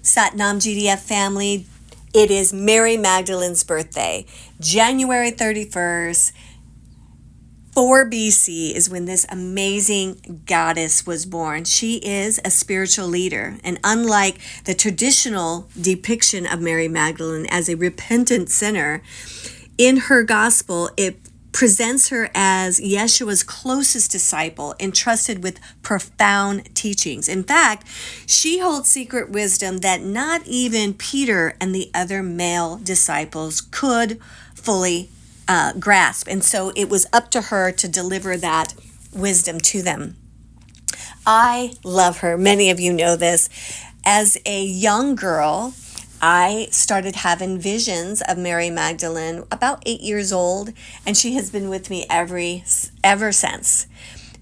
Satnam GDF family. It is Mary Magdalene's birthday. January 31st, 4 BC is when this amazing goddess was born. She is a spiritual leader, and unlike the traditional depiction of Mary Magdalene as a repentant sinner, in her gospel, it presents her as Yeshua's closest disciple, entrusted with profound teachings. In fact, she holds secret wisdom that not even Peter and the other male disciples could fully grasp. And so it was up to her to deliver that wisdom to them. I love her. Many of you know this. As a young girl, I started having visions of Mary Magdalene about 8 years old, and she has been with me ever since.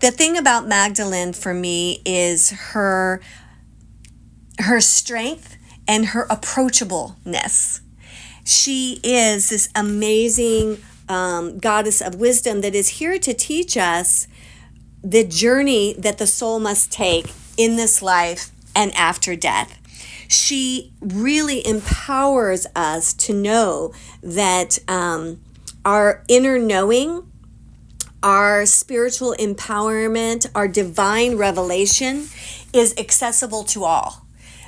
The thing about Magdalene for me is her strength and her approachableness. She is this amazing goddess of wisdom that is here to teach us the journey that the soul must take in this life and after death. She really empowers us to know that our inner knowing, our spiritual empowerment, our divine revelation is accessible to all.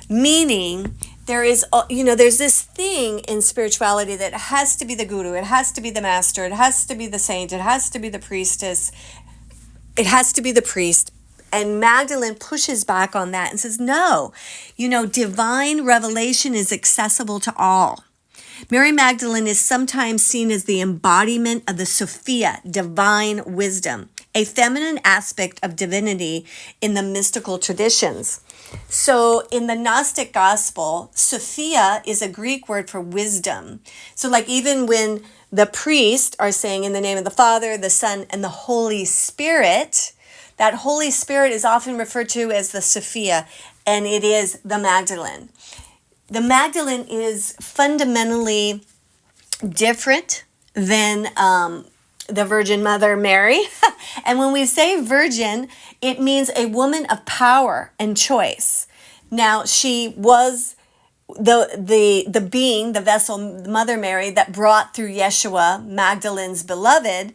Meaning, there's this thing in spirituality that has to be the guru, it has to be the master, it has to be the saint, it has to be the priestess, it has to be the priest. And Magdalene pushes back on that and says, no, divine revelation is accessible to all. Mary Magdalene is sometimes seen as the embodiment of the Sophia, divine wisdom, a feminine aspect of divinity in the mystical traditions. So in the Gnostic gospel, Sophia is a Greek word for wisdom. So like even when the priests are saying in the name of the Father, the Son, and the Holy Spirit, that Holy Spirit is often referred to as the Sophia, and it is the Magdalene. The Magdalene is fundamentally different than the Virgin Mother Mary. And when we say virgin, it means a woman of power and choice. Now, she was the being, the vessel, Mother Mary, that brought through Yeshua, Magdalene's beloved.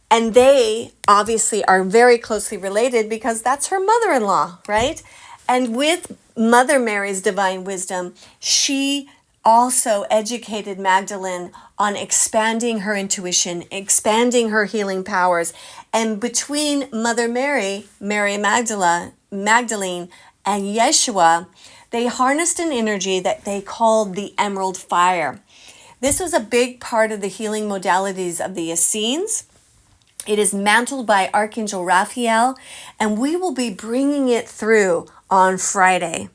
And they obviously are very closely related because that's her mother-in-law, right? And with Mother Mary's divine wisdom, she also educated Magdalene on expanding her intuition, expanding her healing powers. And between Mother Mary, Mary Magdalene, and Yeshua, they harnessed an energy that they called the emerald fire. This was a big part of the healing modalities of the Essenes. It is mantled by Archangel Raphael, and we will be bringing it through on Friday.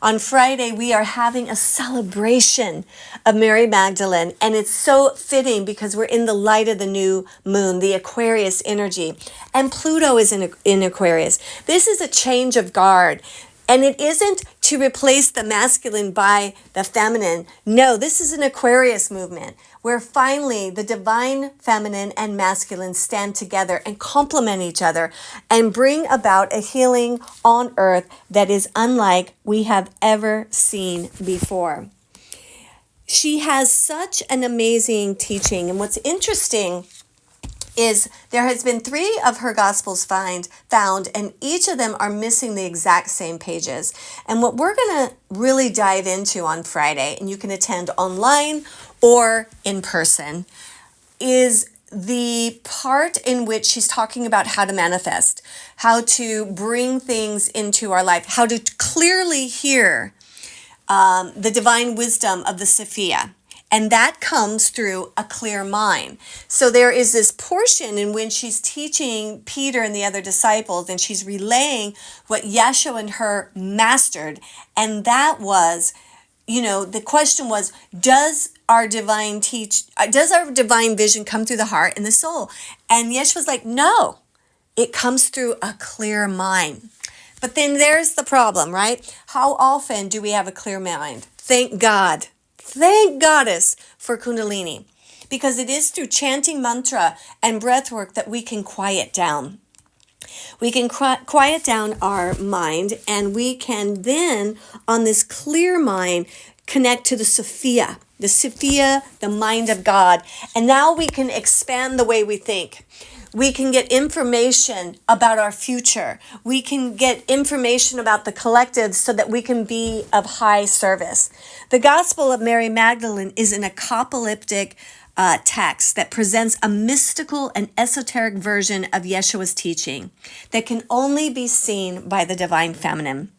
On Friday, we are having a celebration of Mary Magdalene, and it's so fitting because we're in the light of the new moon, the Aquarius energy, and Pluto is in Aquarius. This is a change of guard. And it isn't to replace the masculine by the feminine. No, this is an Aquarius movement where finally the divine feminine and masculine stand together and complement each other and bring about a healing on earth that is unlike we have ever seen before. She has such an amazing teaching. And what's interesting is there has been 3 of her gospels found, and each of them are missing the exact same pages. And what we're going to really dive into on Friday, and you can attend online or in person, is the part in which she's talking about how to manifest, how to bring things into our life, how to clearly hear the divine wisdom of the Sophia. And that comes through a clear mind. So there is this portion in which she's teaching Peter and the other disciples, and she's relaying what Yeshua and her mastered. And that was, the question was, does our divine vision come through the heart and the soul? And Yeshua's like, no, it comes through a clear mind. But then there's the problem, right? How often do we have a clear mind? Thank God. Thank Goddess for Kundalini, because it is through chanting mantra and breath work that we can quiet down. We can quiet down our mind, and we can then, on this clear mind, connect to the Sophia, the mind of God. And now we can expand the way we think. We can get information about our future. We can get information about the collective so that we can be of high service. The Gospel of Mary Magdalene is an apocalyptic text that presents a mystical and esoteric version of Yeshua's teaching that can only be seen by the divine feminine.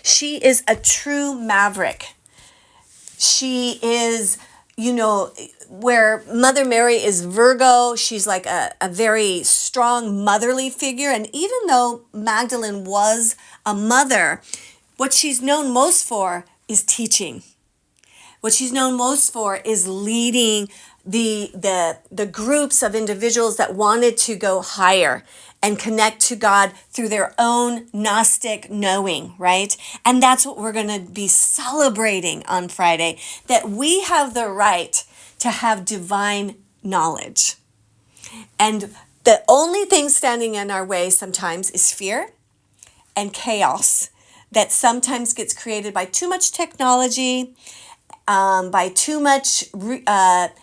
She is a true maverick. She is, where Mother Mary is Virgo, she's like a very strong motherly figure. And even though Magdalene was a mother, what she's known most for is teaching. What she's known most for is leading the groups of individuals that wanted to go higher and connect to God through their own Gnostic knowing, right? And that's what we're going to be celebrating on Friday, that we have the right to have divine knowledge. And the only thing standing in our way sometimes is fear and chaos that sometimes gets created by too much technology, by too much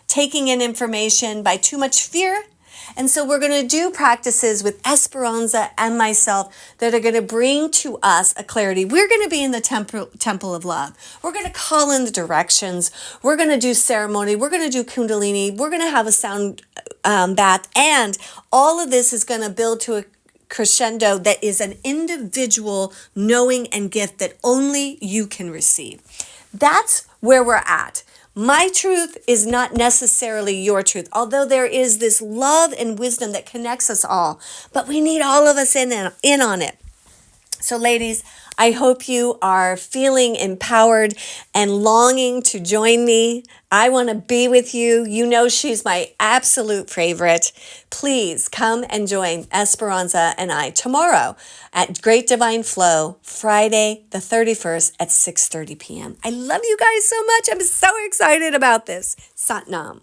taking in information, by too much fear. And so we're going to do practices with Esperanza and myself that are going to bring to us a clarity. We're going to be in the temple of love. We're going to call in the directions. We're going to do ceremony. We're going to do Kundalini. We're going to have a sound bath. And all of this is going to build to a crescendo that is an individual knowing and gift that only you can receive. That's where we're at. My truth is not necessarily your truth, although there is this love and wisdom that connects us all, but we need all of us in on it. So ladies, I hope you are feeling empowered and longing to join me. I want to be with you. You know she's my absolute favorite. Please come and join Esperanza and I tomorrow at Great Divine Flow, Friday the 31st at 6:30 p.m. I love you guys so much. I'm so excited about this. Satnam.